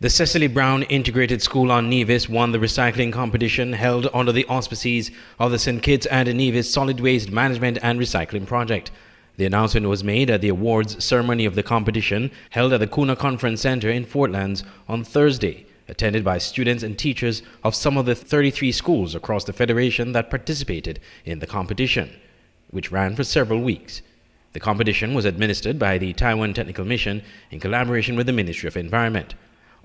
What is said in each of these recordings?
The Cecily Brown Integrated School on Nevis won the recycling competition held under the auspices of the St. Kitts and Nevis Solid Waste Management and Recycling Project. The announcement was made at the awards ceremony of the competition held at the Kuna Conference Center in Fort Lands on Thursday, attended by students and teachers of some of the 33 schools across the Federation that participated in the competition, which ran for several weeks. The competition was administered by the Taiwan Technical Mission in collaboration with the Ministry of Environment.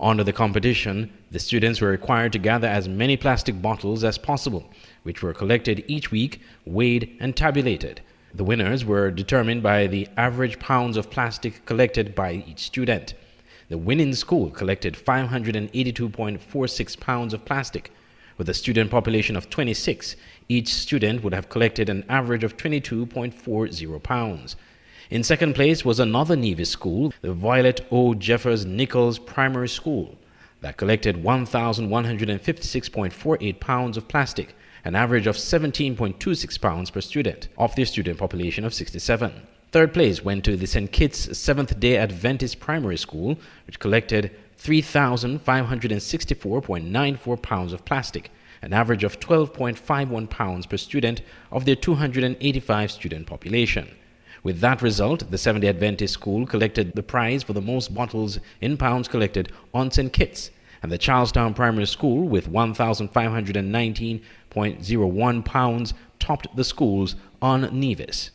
Under the competition, the students were required to gather as many plastic bottles as possible, which were collected each week, weighed, and tabulated. The winners were determined by the average pounds of plastic collected by each student. The winning school collected 582.46 pounds of plastic. With a student population of 26, each student would have collected an average of 22.40 pounds. In second place was another Nevis school, the Violet O. Jeffers Nichols Primary School, that collected 1,156.48 pounds of plastic, an average of 17.26 pounds per student, of their student population of 67. Third place went to the St. Kitts Seventh-day Adventist Primary School, which collected 3,564.94 pounds of plastic, an average of 12.51 pounds per student of their 285 student population. With that result, the Seventh-day Adventist School collected the prize for the most bottles in pounds collected on St. Kitts, and the Charlestown Primary School, with 1,519.01 pounds, topped the schools on Nevis.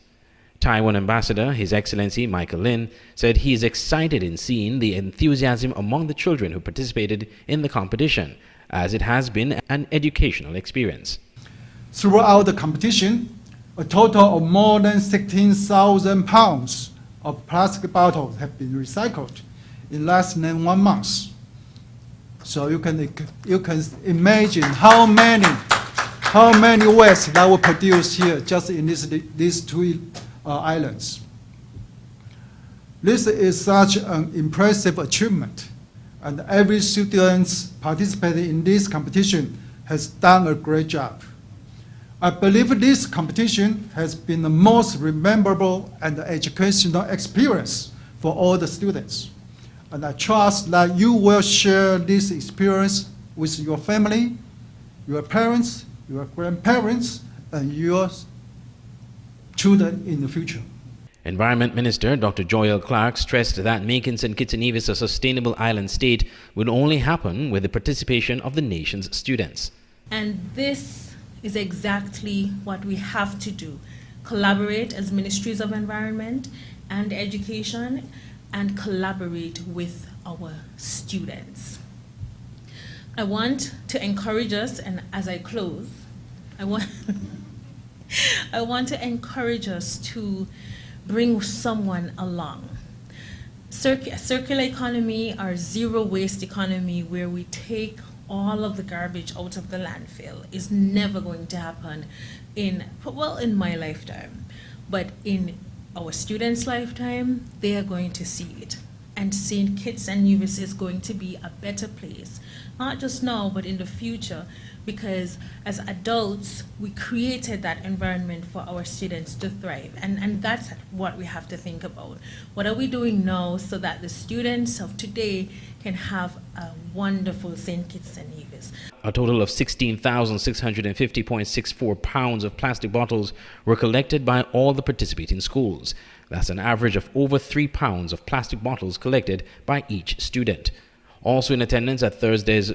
Taiwan Ambassador, His Excellency Michael Lin, said he is excited in seeing the enthusiasm among the children who participated in the competition, as it has been an educational experience. Throughout the competition, a total of more than 16,000 pounds of plastic bottles have been recycled in less than 1 month. So you can imagine how many waste that were produced here just in these two islands. This is such an impressive achievement, and every student participating in this competition has done a great job. I believe this competition has been the most memorable and educational experience for all the students. And I trust that you will share this experience with your family, your parents, your grandparents, and your children in the future. Environment Minister Dr. Joel Clark stressed that making St. Kitts and Nevis a sustainable island state would only happen with the participation of the nation's students. And this is exactly what we have to do. Collaborate as Ministries of Environment and Education, and collaborate with our students. I want to encourage us, and as I close, I want to encourage us to bring someone along. Circular economy or zero waste economy, where we take all of the garbage out of the landfill, is never going to happen in my lifetime. But in our students' lifetime, they are going to see it. And St. Kitts and Nevis is going to be a better place, not just now, but in the future, because as adults, we created that environment for our students to thrive. And that's what we have to think about. What are we doing now so that the students of today can have a wonderful St. Kitts and Nevis? A total of 16,650.64 pounds of plastic bottles were collected by all the participating schools. That's an average of over 3 pounds of plastic bottles collected by each student. Also in attendance at Thursday's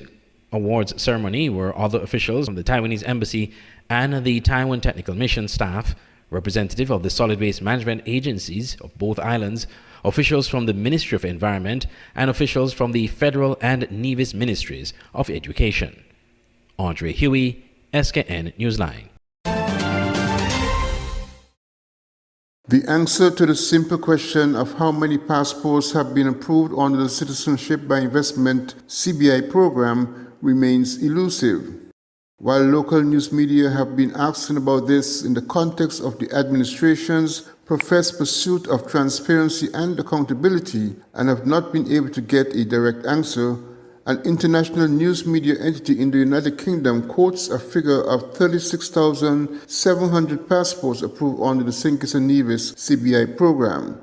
awards ceremony were other officials from the Taiwanese Embassy and the Taiwan Technical Mission staff, representative of the solid waste management agencies of both islands, officials from the Ministry of Environment, and officials from the Federal and Nevis Ministries of Education. Andre Huey, SKN Newsline. The answer to the simple question of how many passports have been approved under the Citizenship by Investment (CBI) program remains elusive. While local news media have been asking about this in the context of the administration's professed pursuit of transparency and accountability and have not been able to get a direct answer, an international news media entity in the United Kingdom quotes a figure of 36,700 passports approved under the St. Kitts and Nevis CBI program.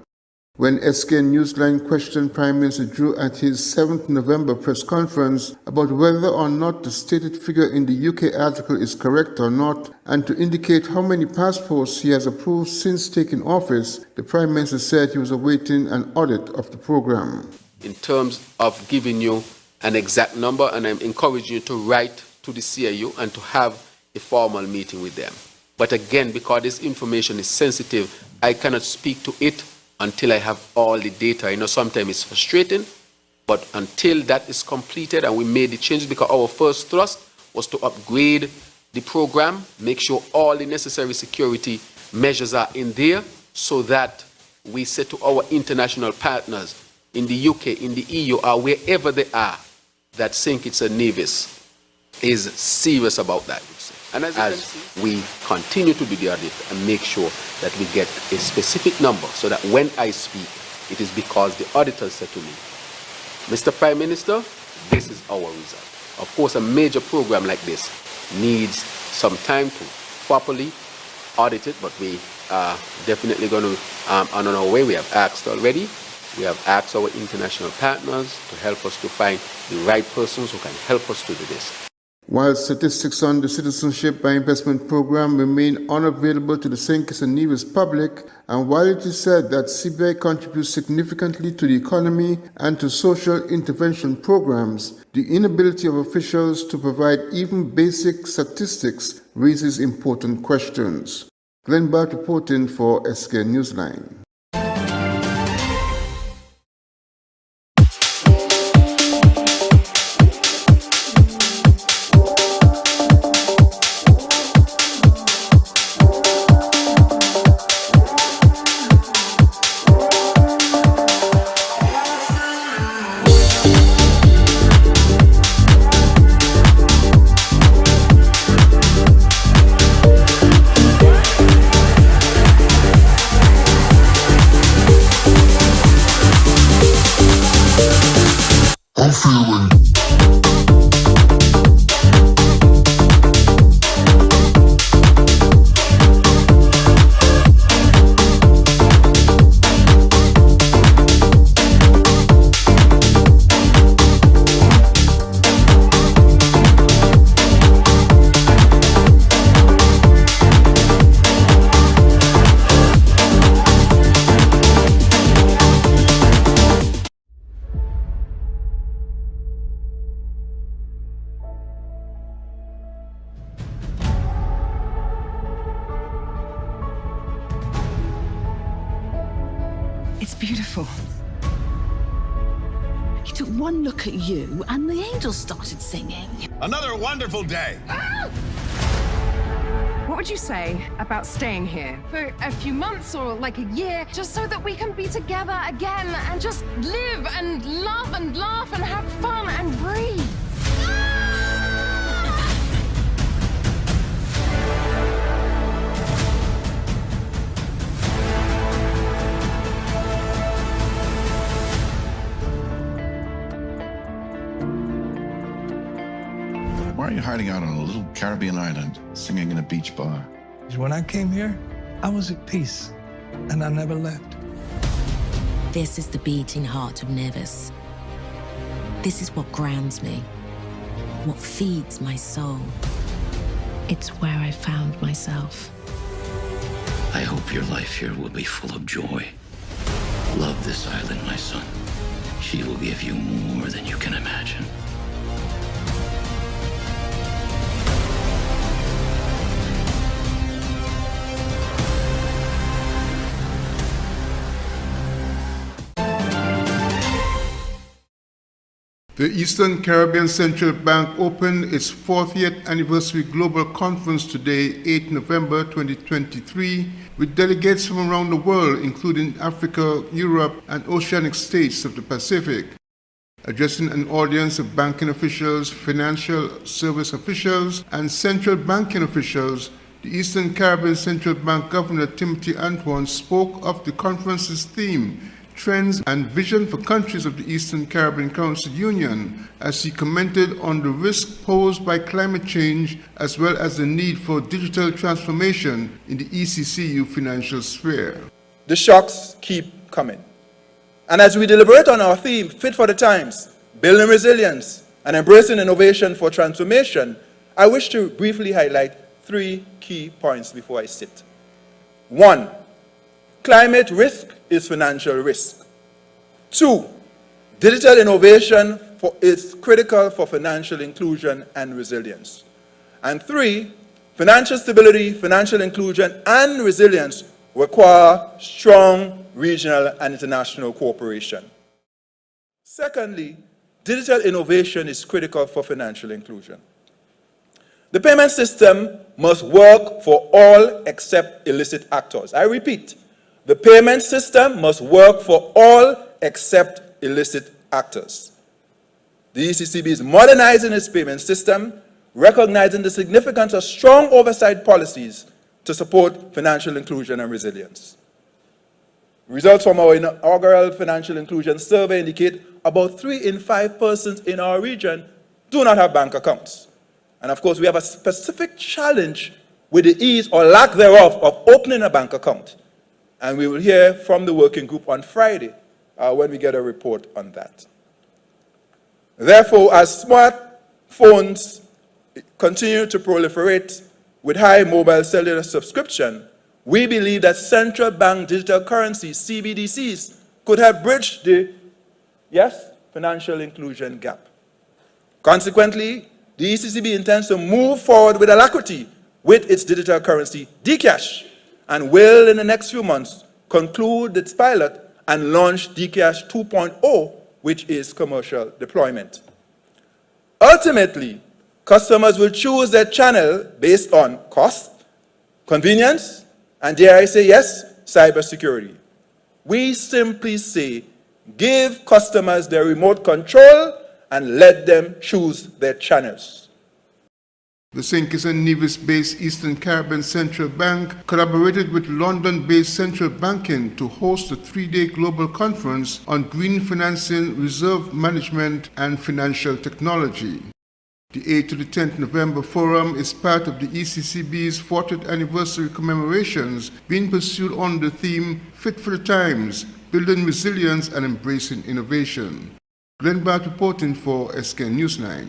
When SK Newsline questioned Prime Minister Drew at his 7th November press conference about whether or not the stated figure in the UK article is correct or not, and to indicate how many passports he has approved since taking office, the Prime Minister said he was awaiting an audit of the program. In terms of giving you an exact number, and I'm encouraging you to write to the CIU and to have a formal meeting with them. But again, because this information is sensitive, I cannot speak to it until I have all the data. I know sometimes it's frustrating, but until that is completed and we made the changes, because our first thrust was to upgrade the program, make sure all the necessary security measures are in there so that we say to our international partners in the UK, in the EU, or wherever they are, that St. Kitts and Nevis is serious about that. And as we continue to do the audit and make sure that we get a specific number so that when I speak, it is because the auditors said to me, Mr. Prime Minister, this is our result. Of course, a major program like this needs some time to properly audit it, but we are definitely going to, on our way, we have asked already. We have asked our international partners to help us to find the right persons who can help us to do this. While statistics on the Citizenship by Investment Program remain unavailable to the St. Kitts and Nevis public, and while it is said that CBI contributes significantly to the economy and to social intervention programs, the inability of officials to provide even basic statistics raises important questions. Glenn Bart reporting for SK Newsline. It's beautiful. He took one look at you and the angels started singing. Another wonderful day. What would you say about staying here for a few months or like a year, just so that we can be together again and just live and love and laugh and have fun and breathe? Why are you hiding out on a little Caribbean island, singing in a beach bar? When I came here, I was at peace, and I never left. This is the beating heart of Nevis. This is what grounds me, what feeds my soul. It's where I found myself. I hope your life here will be full of joy. Love this island, my son. She will give you more than you can imagine. The Eastern Caribbean Central Bank opened its 40th anniversary global conference today, 8 November 2023, with delegates from around the world, including Africa, Europe, and oceanic states of the Pacific. Addressing an audience of banking officials, financial service officials, and central banking officials, the Eastern Caribbean Central Bank Governor Timothy Antoine spoke of the conference's theme, trends and vision for countries of the Eastern Caribbean Council Union, as he commented on the risk posed by climate change as well as the need for digital transformation in the ECCU financial sphere. The shocks keep coming. And as we deliberate on our theme, Fit for the Times, Building Resilience, and Embracing Innovation for Transformation, I wish to briefly highlight 3 key points before I sit. 1, climate risk is financial risk. 2, digital innovation is critical for financial inclusion and resilience. And 3, financial stability, financial inclusion, and resilience require strong regional and international cooperation. Secondly, digital innovation is critical for financial inclusion. The payment system must work for all except illicit actors. I repeat, the payment system must work for all except illicit actors. The ECCB is modernizing its payment system, recognizing the significance of strong oversight policies to support financial inclusion and resilience. Results from our inaugural financial inclusion survey indicate about 3 in 5 persons in our region do not have bank accounts. And of course, we have a specific challenge with the ease or lack thereof of opening a bank account. And we will hear from the working group on Friday when we get a report on that. Therefore, as smartphones continue to proliferate with high mobile cellular subscription, we believe that central bank digital currencies, CBDCs, could have bridged the, financial inclusion gap. Consequently, the ECCB intends to move forward with alacrity with its digital currency, Dcash, and will, in the next few months, conclude its pilot and launch Dcash 2.0, which is commercial deployment. Ultimately, customers will choose their channel based on cost, convenience, and dare I say yes, cybersecurity. We simply say, give customers their remote control and let them choose their channels. The St. Kitts and Nevis-based Eastern Caribbean Central Bank collaborated with London-based Central Banking to host a 3-day global conference on green financing, reserve management, and financial technology. The 8th to the 10th November Forum is part of the ECCB's 40th anniversary commemorations being pursued under the theme Fit for the Times, Building Resilience and Embracing Innovation. Glenn Bart reporting for SK Newsline.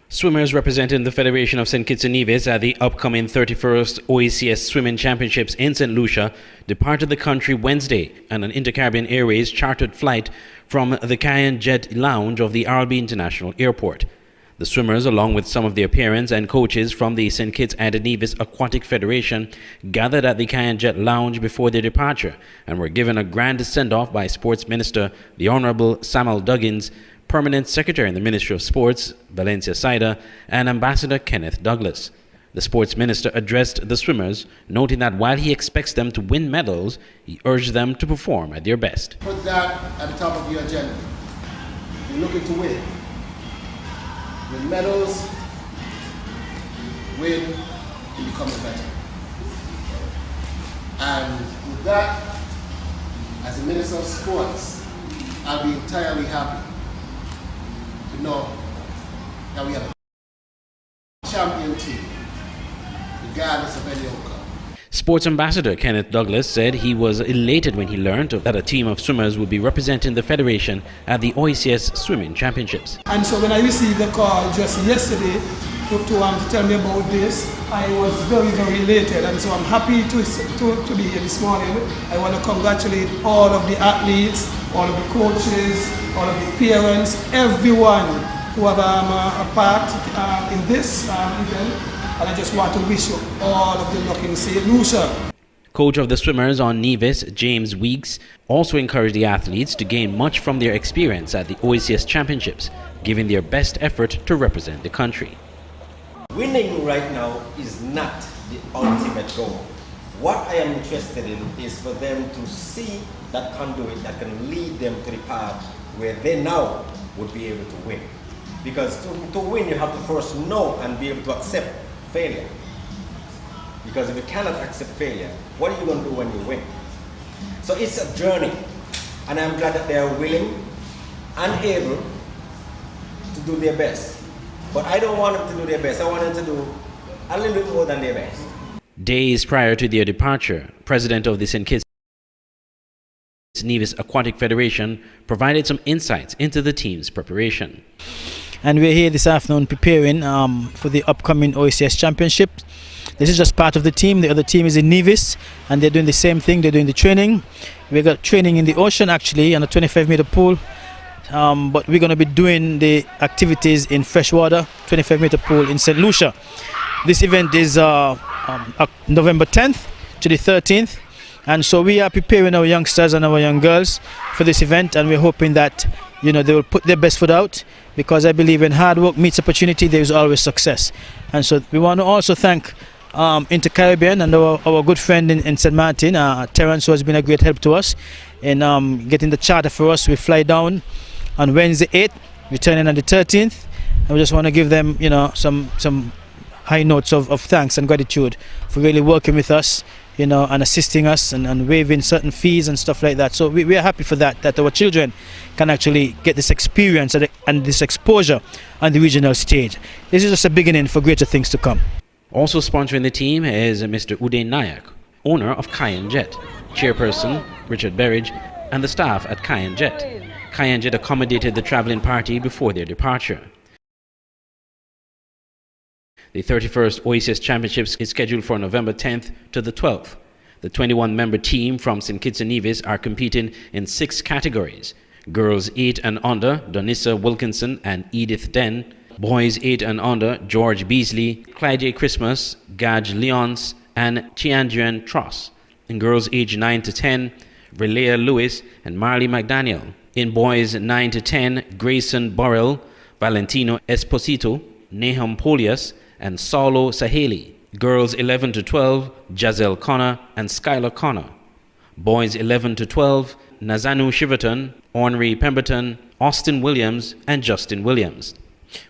Swimmers representing the Federation of St. Kitts and Nevis at the upcoming 31st OECS Swimming Championships in St. Lucia departed the country Wednesday on an Inter-Caribbean Airways chartered flight from the Cayenne Jet Lounge of the RB International Airport. The swimmers, along with some of their parents and coaches from the St. Kitts and Nevis Aquatic Federation, gathered at the Cayenne Jet Lounge before their departure and were given a grand send-off by Sports Minister, the Honorable Samuel Duggins, Permanent Secretary in the Ministry of Sports, Valencia Saida, and Ambassador Kenneth Douglas. The Sports Minister addressed the swimmers, noting that while he expects them to win medals, he urged them to perform at their best. Put that at the top of your agenda. You're looking to win. Win medals, win to become better. And with that, as a Minister of Sports, I'll be entirely happy to know that we have a champion team, regardless of any outcome. Sports Ambassador Kenneth Douglas said he was elated when he learned that a team of swimmers would be representing the Federation at the OECS Swimming Championships. And so when I received the call just yesterday to tell me about this, I was very, very elated. And so I'm happy to be here this morning. I want to congratulate all of the athletes, all of the coaches, all of the parents, everyone who have a part in this event. And I just want to wish you all of the luck in St. Lucia. Coach of the swimmers on Nevis, James Weeks, also encouraged the athletes to gain much from their experience at the OECS Championships, giving their best effort to represent the country. Winning right now is not the ultimate goal. What I am interested in is for them to see that conduit that can lead them to the path where they now would be able to win. Because to win, you have to first know and be able to accept failure. Because if you cannot accept failure, what are you going to do when you win? So it's a journey, and I'm glad that they are willing and able to do their best. But I don't want them to do their best. I want them to do a little bit more than their best. Days prior to their departure, President of the St. Kitts Nevis Aquatic Federation provided some insights into the team's preparation. And we're here this afternoon preparing for the upcoming OECS Championship. This is just part of the team. The other team is in Nevis, and they're doing the same thing. They're doing the training. We got training in the ocean, actually, on a 25-meter pool. But we're going to be doing the activities in freshwater, 25-meter pool in St. Lucia. This event is November 10th to the 13th. And so we are preparing our youngsters and our young girls for this event, and we're hoping that they will put their best foot out, because I believe when hard work meets opportunity, there is always success. And so we want to also thank Inter-Caribbean and our good friend in St. Martin, Terence, who has been a great help to us in getting the charter for us. We fly down on Wednesday 8th, returning on the 13th, and we just want to give them some high notes of thanks and gratitude for really working with us, and assisting us and waiving certain fees and stuff like that. So we are happy for that our children can actually get this experience and this exposure on the regional stage. This is just a beginning for greater things to come. Also sponsoring the team is Mr. Uday Nayak, owner of Cayenne Jet, chairperson Richard Berridge, and the staff at Cayenne Jet. Cayenne Jet accommodated the traveling party before their departure. The 31st OECS Championships is scheduled for November 10th to the 12th. The 21-member team from St. Kitts and Nevis are competing in 6 categories. Girls 8 and under, Donissa Wilkinson and Edith Den. Boys 8 and under, George Beasley, Clyde A. Christmas, Gaj Leons, and Chiandrian Tross. In girls aged 9 to 10, Relea Lewis and Marley McDaniel. In boys 9 to 10, Grayson Burrell, Valentino Esposito, Nahum Polias, and Saulo Saheli. Girls 11 to 12, Giselle Connor and Skylar Connor. Boys 11 to 12, Nazanu Shiverton, Ornery Pemberton, Austin Williams, and Justin Williams.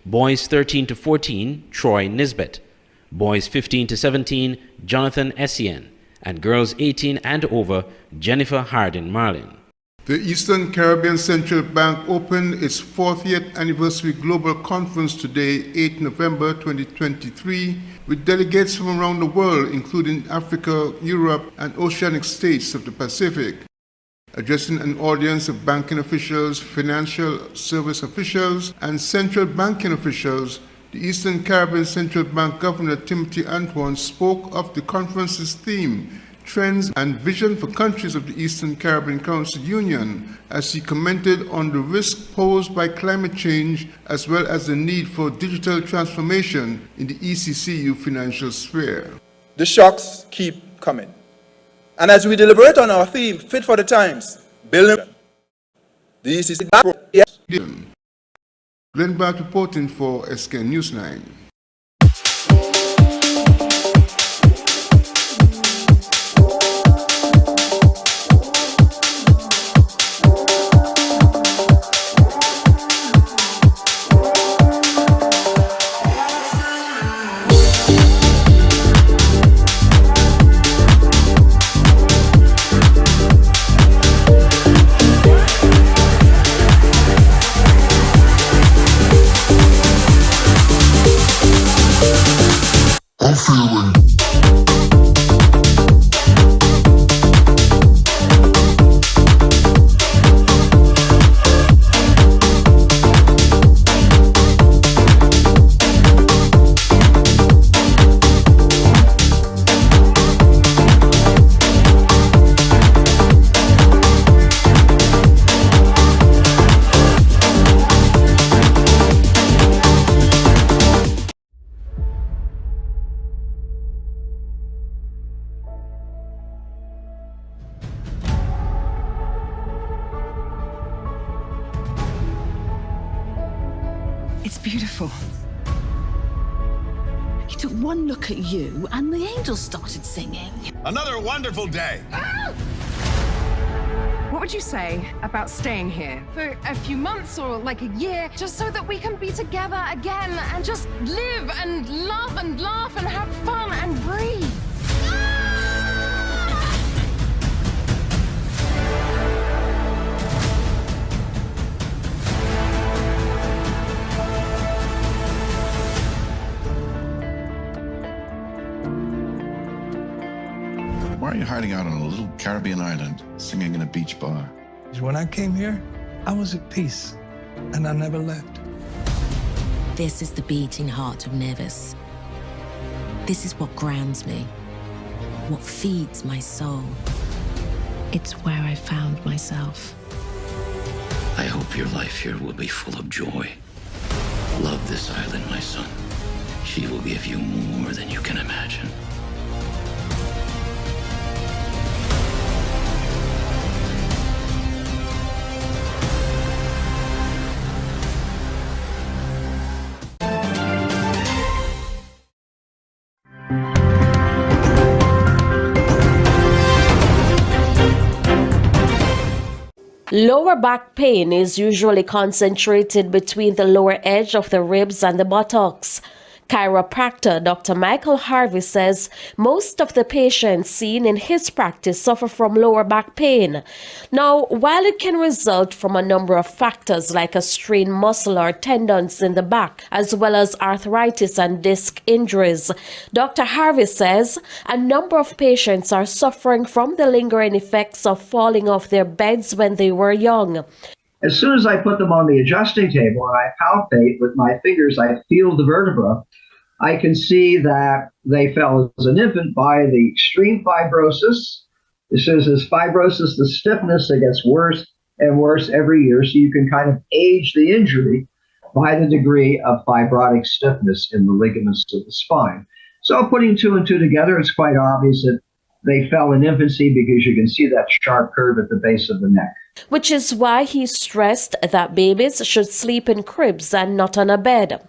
Boys 13 to 14, Troy Nisbet. Boys 15 to 17, Jonathan Essien. And girls 18 and over, Jennifer Hardin Marlin. The Eastern Caribbean Central Bank opened its 40th anniversary global conference today, 8 November 2023, with delegates from around the world, including Africa, Europe, and oceanic states of the Pacific. Addressing an audience of banking officials, financial service officials, and central banking officials, the Eastern Caribbean Central Bank Governor Timothy Antoine spoke of the conference's theme, Trends and Vision for Countries of the Eastern Caribbean Council Union, as he commented on the risk posed by climate change as well as the need for digital transformation in the ECCU financial sphere. The shocks keep coming. And as we deliberate on our theme, Fit for the Times, building the ECCU. Glenn Bart reporting for SK Newsline. It's beautiful. He took one look at you and the angels started singing. Another wonderful day. What would you say about staying here for a few months or like a year, just so that we can be together again and just live and love and laugh and have fun and breathe? Why are you hiding out on a little Caribbean island, singing in a beach bar? When I came here, I was at peace, and I never left. This is the beating heart of Nevis. This is what grounds me, what feeds my soul. It's where I found myself. I hope your life here will be full of joy. Love this island, my son. She will give you more than you can imagine. Lower back pain is usually concentrated between the lower edge of the ribs and the buttocks. Chiropractor Dr. Michael Harvey says most of the patients seen in his practice suffer from lower back pain. Now, while it can result from a number of factors like a strained muscle or tendons in the back, as well as arthritis and disc injuries, Dr. Harvey says a number of patients are suffering from the lingering effects of falling off their beds when they were young. As soon as I put them on the adjusting table and I palpate with my fingers, I feel the vertebra, I can see that they fell as an infant by the extreme fibrosis. This is as fibrosis, the stiffness that gets worse and worse every year. So you can kind of age the injury by the degree of fibrotic stiffness in the ligaments of the spine. So putting two and two together, it's quite obvious that they fell in infancy because you can see that sharp curve at the base of the neck. Which is why he stressed that babies should sleep in cribs and not on a bed.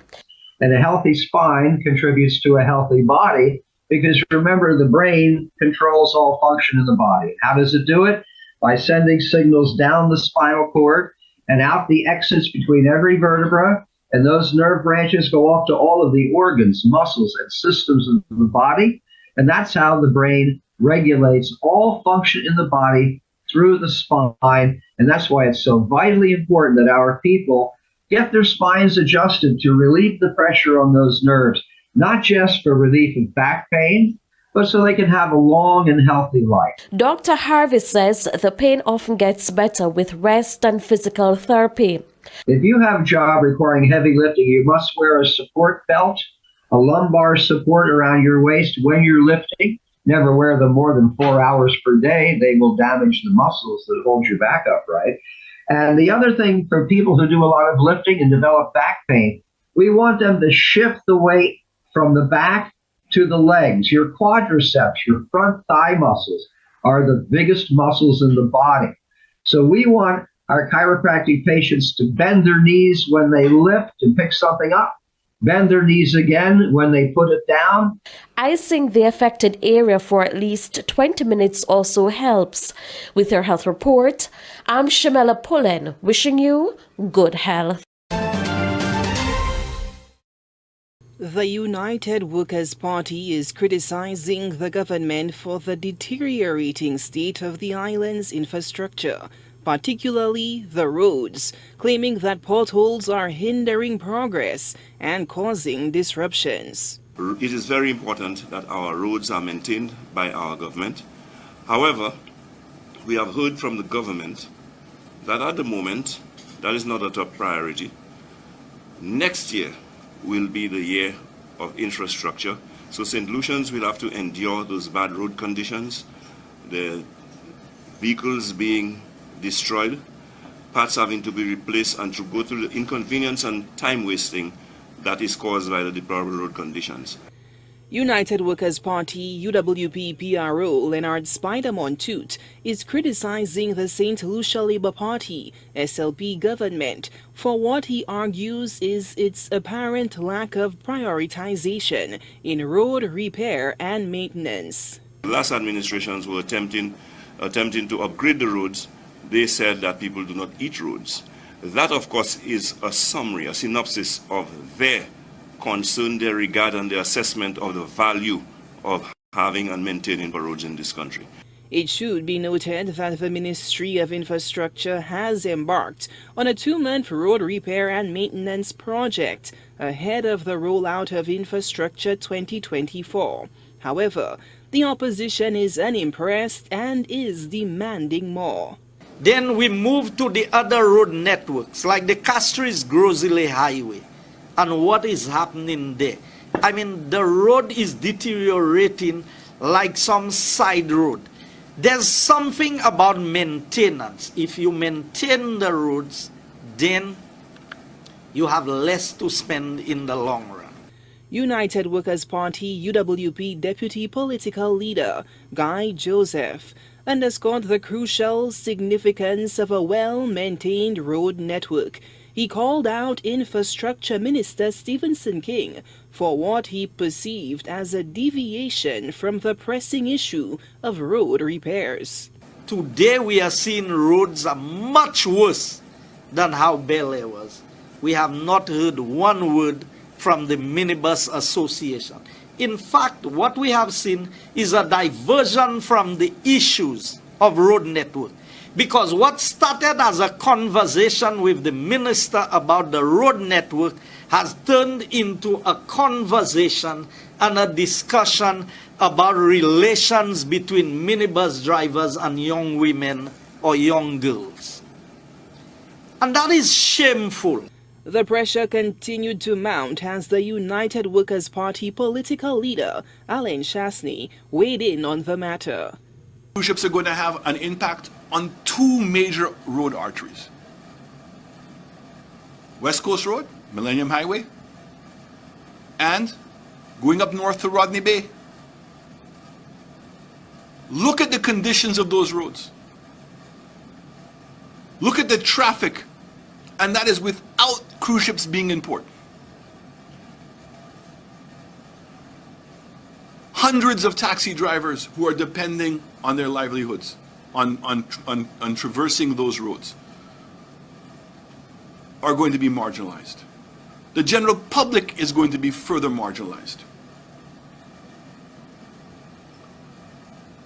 And a healthy spine contributes to a healthy body because remember, the brain controls all function in the body. How does it do it? By sending signals down the spinal cord and out the exits between every vertebra. And those nerve branches go off to all of the organs, muscles, and systems of the body. And that's how the brain regulates all function in the body through the spine. And that's why it's so vitally important that our people get their spines adjusted to relieve the pressure on those nerves, not just for relief of back pain, but so they can have a long and healthy life. Dr. Harvey says the pain often gets better with rest and physical therapy. If you have a job requiring heavy lifting, you must wear a support belt, a lumbar support around your waist when you're lifting. Never wear them more than 4 hours per day. They will damage the muscles that hold your back upright. And the other thing for people who do a lot of lifting and develop back pain, we want them to shift the weight from the back to the legs. Your quadriceps, your front thigh muscles are the biggest muscles in the body. So we want our chiropractic patients to bend their knees when they lift and pick something up, bend their knees again when they put it down. Icing the affected area for at least 20 minutes also helps. With your health report, I'm Shamela Pullen, wishing you good health. The United Workers' Party is criticizing the government for the deteriorating state of the island's infrastructure, particularly the roads, claiming that potholes are hindering progress and causing disruptions. It is very important that our roads are maintained by our government. However, we have heard from the government that at the moment, that is not a top priority. Next year will be the year of infrastructure. So St. Lucians will have to endure those bad road conditions, the vehicles being destroyed, parts having to be replaced, and to go through the inconvenience and time wasting that is caused by the deplorable road conditions. United Workers' Party UWP PRO Leonard Spider-Montoot is criticizing the St. Lucia Labour Party SLP government for what he argues is its apparent lack of prioritization in road repair and maintenance. The last administrations were attempting to upgrade the roads. They said that people do not eat roads. That, of course, is a summary, a synopsis of their concern, their regard, and their assessment of the value of having and maintaining the roads in this country. It should be noted that the Ministry of Infrastructure has embarked on a 2-month road repair and maintenance project ahead of the rollout of Infrastructure 2024. However, the opposition is unimpressed and is demanding more. Then we move to the other road networks, like the Castries-Grosile Highway. And what is happening there? I mean, the road is deteriorating like some side road. There's something about maintenance. If you maintain the roads, then you have less to spend in the long run. United Workers' Party UWP Deputy Political Leader Guy Joseph underscored the crucial significance of a well-maintained road network. He called out Infrastructure Minister Stephenson King for what he perceived as a deviation from the pressing issue of road repairs. Today we are seeing roads are much worse than how Bel Air was. We have not heard one word from the Minibus Association. In fact, what we have seen is a diversion from the issues of road network. Because what started as a conversation with the minister about the road network has turned into a conversation and a discussion about relations between minibus drivers and young women or young girls. And that is shameful. The pressure continued to mount as the United Workers' Party political leader, Alan Chasney, weighed in on the matter. Cruise ships are going to have an impact on two major road arteries. West Coast Road, Millennium Highway, and going up north to Rodney Bay. Look at the conditions of those roads. Look at the traffic, and that is without cruise ships being in port. Hundreds of taxi drivers who are depending on their livelihoods, on traversing those roads, are going to be marginalized. The general public is going to be further marginalized.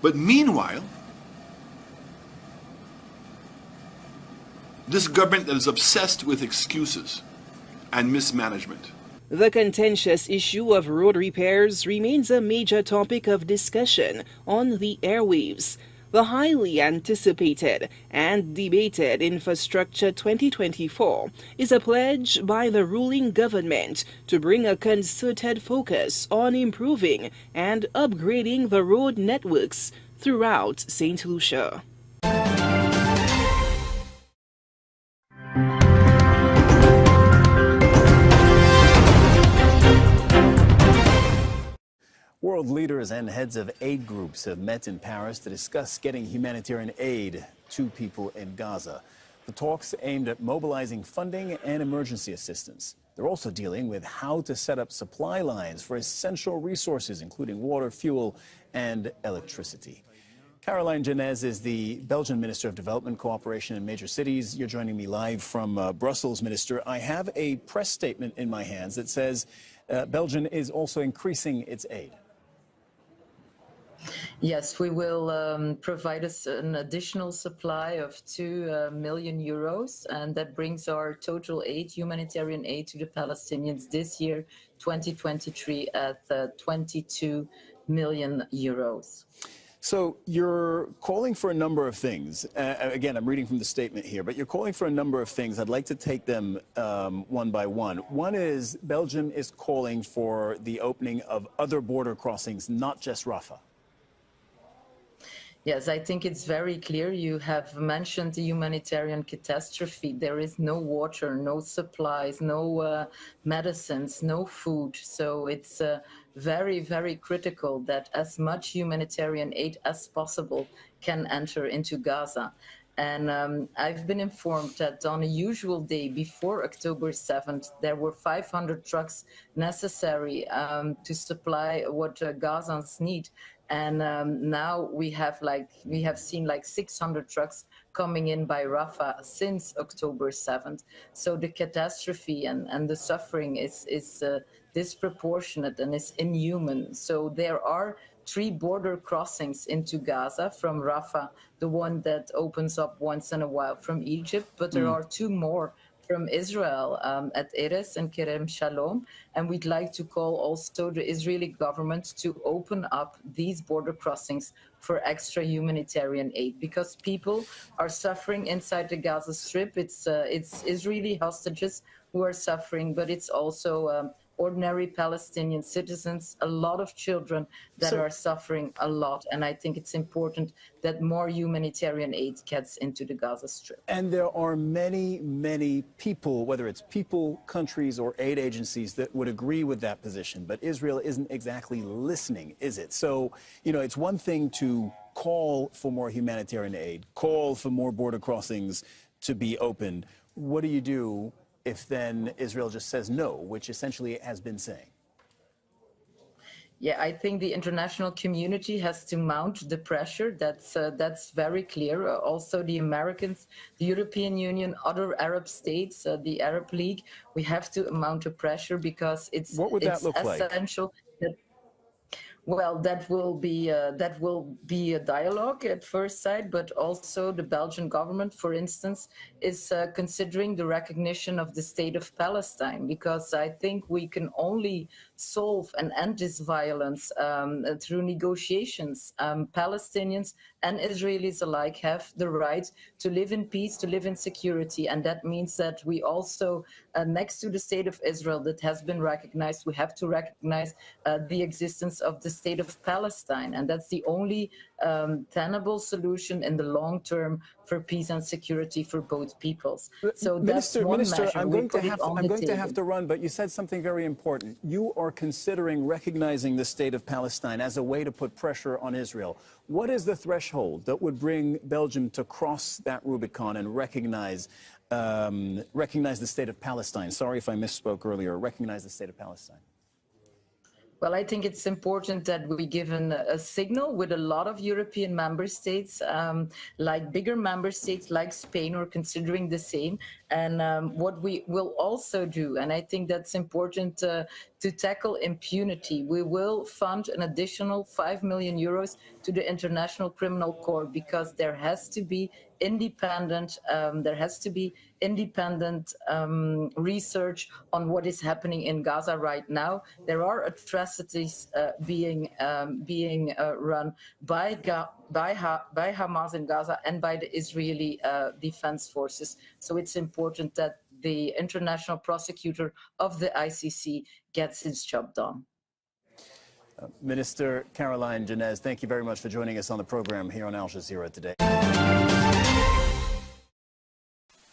But meanwhile, this government that is obsessed with excuses and mismanagement. The contentious issue of road repairs remains a major topic of discussion on the airwaves. The highly anticipated and debated Infrastructure 2024 is a pledge by the ruling government to bring a concerted focus on improving and upgrading the road networks throughout St. Lucia. World leaders and heads of aid groups have met in Paris to discuss getting humanitarian aid to people in Gaza. The talks aimed at mobilizing funding and emergency assistance. They're also dealing with how to set up supply lines for essential resources, including water, fuel, and electricity. Caroline Genez is the Belgian Minister of Development Cooperation in Major Cities. You're joining me live from Brussels, Minister. I have a press statement in my hands that says Belgium is also increasing its aid. Yes, we will provide us an additional supply of 2 million euros, and that brings our total aid, humanitarian aid to the Palestinians this year, 2023, at 22 million euros. So you're calling for a number of things. Again, I'm reading from the statement here, but you're calling for a number of things. I'd like to take them one by one. One is Belgium is calling for the opening of other border crossings, not just Rafah. Yes, I think it's very clear. You have mentioned the humanitarian catastrophe. There is no water, no supplies, no medicines, no food. So it's very, very critical that as much humanitarian aid as possible can enter into Gaza. And I've been informed that on a usual day before October 7th, there were 500 trucks necessary to supply what Gazans need. And now we have seen like 600 trucks coming in by Rafah since October 7th. So the catastrophe and the suffering is disproportionate and is inhuman. So there are 3 border crossings into Gaza from Rafah, the one that opens up once in a while from Egypt, but there are 2 more from Israel at Erez and Kerem Shalom, and we'd like to call also the Israeli government to open up these border crossings for extra humanitarian aid, because people are suffering inside the Gaza Strip. It's Israeli hostages who are suffering, but it's also ordinary Palestinian citizens, a lot of children that are suffering a lot. And I think it's important that more humanitarian aid gets into the Gaza Strip. And there are many, many people, whether it's people, countries, or aid agencies that would agree with that position. But Israel isn't exactly listening, is it? So, you know, it's one thing to call for more humanitarian aid, call for more border crossings to be opened. What do you do if then Israel just says no, which essentially it has been saying? Yeah, I think the international community has to mount the pressure. That's very clear. Also, the Americans, the European Union, other Arab states, the Arab League, we have to mount the pressure because it's essential. Well, that will be a dialogue at first sight, but also the Belgian government, for instance, is considering the recognition of the state of Palestine, because I think we can only solve and end this violence through negotiations. Palestinians and Israelis alike have the right to live in peace, to live in security, and that means that we also, next to the state of Israel that has been recognized, we have to recognize the existence of the state of Palestine, and that's the only tenable solution in the long term for peace and security for both peoples. So Minister, I'm going to have to run, but you said something very important. You are considering recognizing the state of Palestine as a way to put pressure on Israel. What is the threshold that would bring Belgium to cross that Rubicon and recognize the state of Palestine? Sorry if I misspoke earlier. Recognize the state of Palestine. Well, I think it's important that we give a signal with a lot of European member states, like bigger member states like Spain are considering the same. And what we will also do, and I think that's important to tackle impunity, we will fund an additional 5 million euros to the International Criminal Court, because there has to be independent research on what is happening in Gaza right now. There are atrocities being run by Hamas in Gaza and by the Israeli Defense Forces. So it's important that the international prosecutor of the ICC gets his job done. Minister Caroline Janez, thank you very much for joining us on the program here on Al Jazeera today.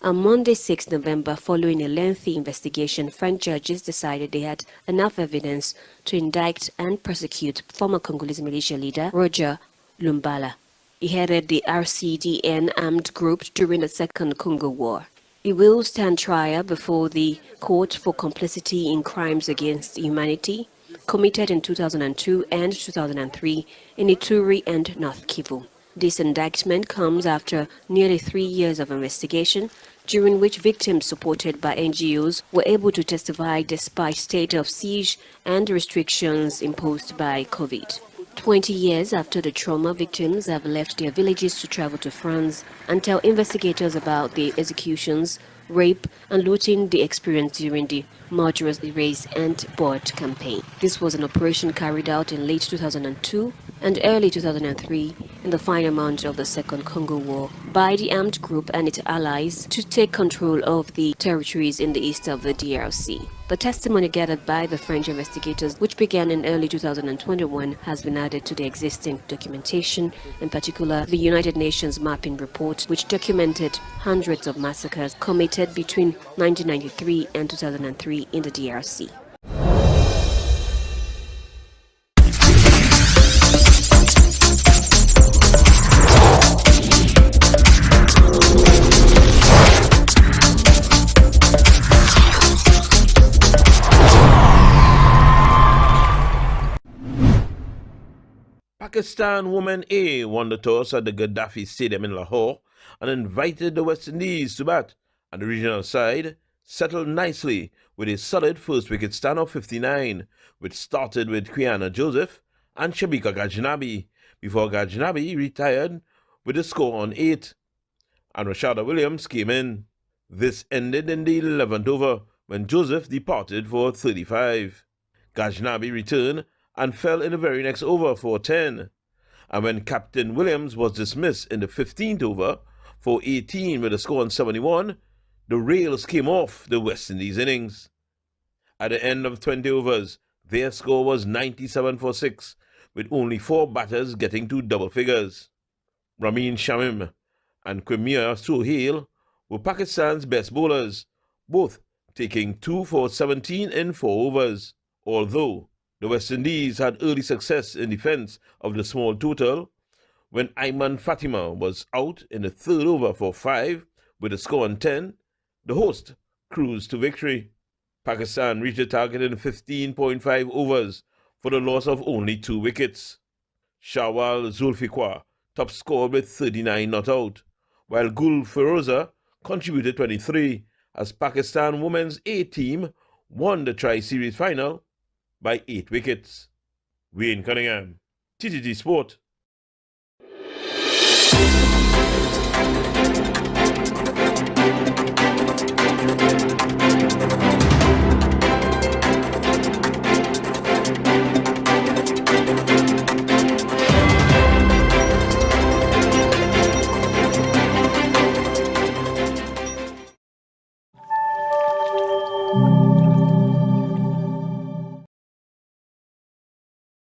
On Monday, 6 November, following a lengthy investigation, French judges decided they had enough evidence to indict and prosecute former Congolese militia leader Roger Lumbala. He headed the RCDN armed group during the Second Congo War. He will stand trial before the Court for complicity in crimes against humanity committed in 2002 and 2003 in Ituri and North Kivu. This indictment comes after nearly 3 years of investigation, during which victims supported by NGOs were able to testify despite state of siege and restrictions imposed by COVID. 20 years after the trauma, victims have left their villages to travel to France and tell investigators about the executions, rape, and looting they experienced during the Murderous Erase and Board campaign. This was an operation carried out in late 2002 and early 2003 in the final months of the Second Congo War by the armed group and its allies to take control of the territories in the east of the DRC. The testimony gathered by the French investigators, which began in early 2021, has been added to the existing documentation, in particular the United Nations mapping report, which documented hundreds of massacres committed between 1993 and 2003 in the DRC. Pakistan Women A won the toss at the Gaddafi Stadium in Lahore and invited the West Indies to bat, and the regional side settled nicely with a solid first wicket stand of 59, which started with Quiana Joseph and Shabika Gajnabi, before Gajnabi retired with a score on 8, and Rashada Williams came in. This ended in the 11th over when Joseph departed for 35. Ghaznavi returned and fell in the very next over for 10. And when Captain Williams was dismissed in the 15th over for 18 with a score on 71, the rails came off the West Indies innings. At the end of 20 overs, their score was 97 for 6, with only 4 batters getting to double figures. Ramin Shamim and Quimia Sohail were Pakistan's best bowlers, both taking 2 for 17 in 4 overs. Although the West Indies had early success in defence of the small total, when Ayman Fatima was out in the 3rd over for 5 with a score on 10, the host cruised to victory. Pakistan reached the target in 15.5 overs for the loss of only 2 wickets. Shawal Zulfiqar top scored with 39 not out, while Gul Feroza contributed 23 as Pakistan women's A team won the Tri-Series final by 8 wickets. Wayne Cunningham, TTT Sport.